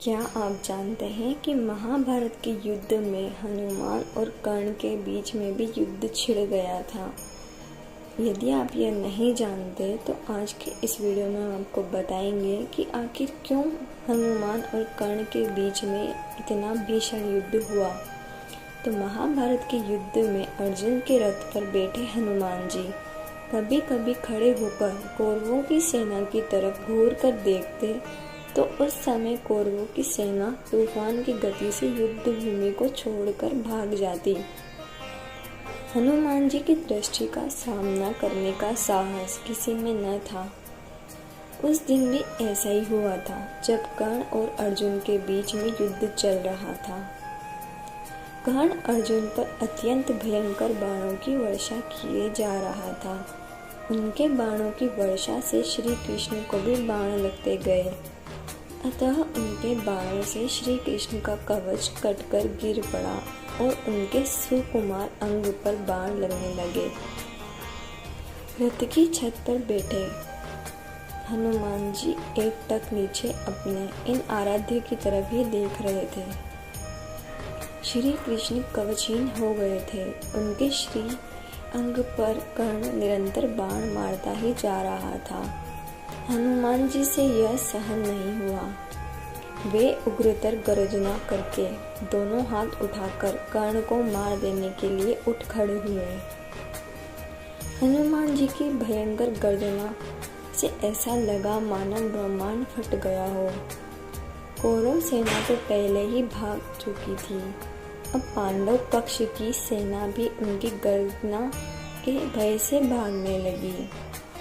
क्या आप जानते हैं कि महाभारत के युद्ध में हनुमान और कर्ण के बीच में भी युद्ध छिड़ गया था। यदि आप यह नहीं जानते तो आज के इस वीडियो में हम आपको बताएंगे कि आखिर क्यों हनुमान और कर्ण के बीच में इतना भीषण युद्ध हुआ। तो महाभारत के युद्ध में अर्जुन के रथ पर बैठे हनुमान जी कभी कभी खड़े होकर कौरवों की सेना की तरफ घूर कर देखते तो उस समय कौरवों की सेना तूफान की गति से युद्ध भूमि को छोड़कर भाग जाती। हनुमान जी की दृष्टि का सामना करने का साहस किसी में न था। उस दिन भी ऐसा ही हुआ था जब कर्ण और अर्जुन के बीच में युद्ध चल रहा था। कर्ण अर्जुन पर अत्यंत भयंकर बाणों की वर्षा किए जा रहा था। उनके बाणों की वर्षा से श्री कृष्ण को भी बाण लगते गए, अतः उनके बाणों से श्री कृष्ण का कवच कटकर गिर पड़ा और उनके सुकुमार अंग पर बाण लगने लगे। रथ की छत पर बैठे हनुमान जी एकटक नीचे अपने इन आराध्य की तरफ ही देख रहे थे। श्री कृष्ण कवचहीन हो गए थे। उनके श्री अंग पर कर्ण निरंतर बाण मारता ही जा रहा था। हनुमान जी से यह सहन नहीं हुआ। वे उग्रतर गर्जना करके दोनों हाथ उठाकर कर्ण को मार देने के लिए उठ खड़े हुए। हनुमान जी की भयंकर गर्जना से ऐसा लगा मानो ब्रह्मांड फट गया हो। कौरव सेना तो पहले ही भाग चुकी थी, अब पांडव पक्ष की सेना भी उनकी गर्जना के भय से भागने लगी।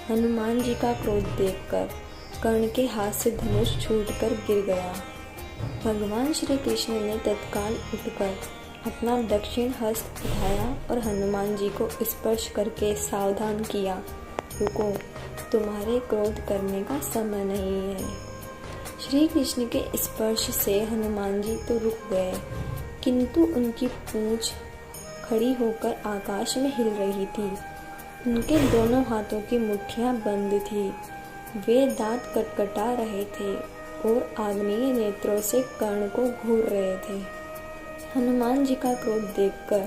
हनुमान जी का क्रोध देखकर कर्ण के हाथ से धनुष छूटकर गिर गया। भगवान श्री कृष्ण ने तत्काल उठकर अपना दक्षिण हस्त उठाया और हनुमान जी को स्पर्श करके सावधान किया, रुको, तुम्हारे क्रोध करने का समय नहीं है। श्री कृष्ण के स्पर्श से हनुमान जी तो रुक गए, किंतु उनकी पूंछ खड़ी होकर आकाश में हिल रही थी। उनके दोनों हाथों की मुट्ठियां बंद थी। वे दांत कटकटा रहे थे और आग्नेय नेत्रों से कर्ण को घूर रहे थे। हनुमान जी का क्रोध देखकर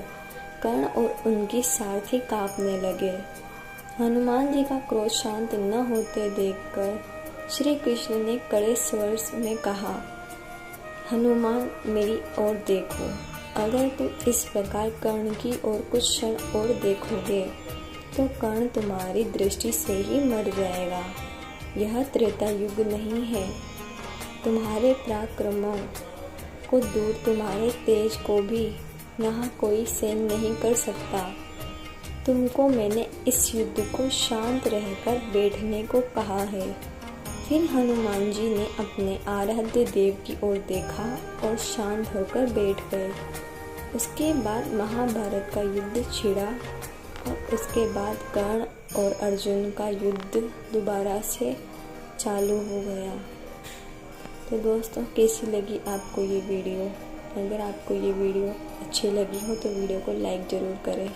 कर्ण और उनकी सारथी कांपने लगे। हनुमान जी का क्रोध शांत न होते देखकर श्री कृष्ण ने कड़े स्वर में कहा, हनुमान, मेरी ओर देखो। अगर तुम इस प्रकार कर्ण की ओर कुछ क्षण और देखोगे तो कर्ण तुम्हारी दृष्टि से ही मर जाएगा। यह त्रेता युग नहीं है। तुम्हारे पराक्रमों को दूर तुम्हारे तेज को भी यहाँ कोई सहन नहीं कर सकता। तुमको मैंने इस युद्ध को शांत रहकर बैठने को कहा है। फिर हनुमान जी ने अपने आराध्य देव की ओर देखा और शांत होकर बैठ गए। उसके बाद महाभारत का युद्ध छिड़ा और उसके बाद कर्ण और अर्जुन का युद्ध दोबारा से चालू हो गया। तो दोस्तों, कैसी लगी आपको ये वीडियो? अगर आपको ये वीडियो अच्छी लगी हो तो वीडियो को लाइक ज़रूर करें।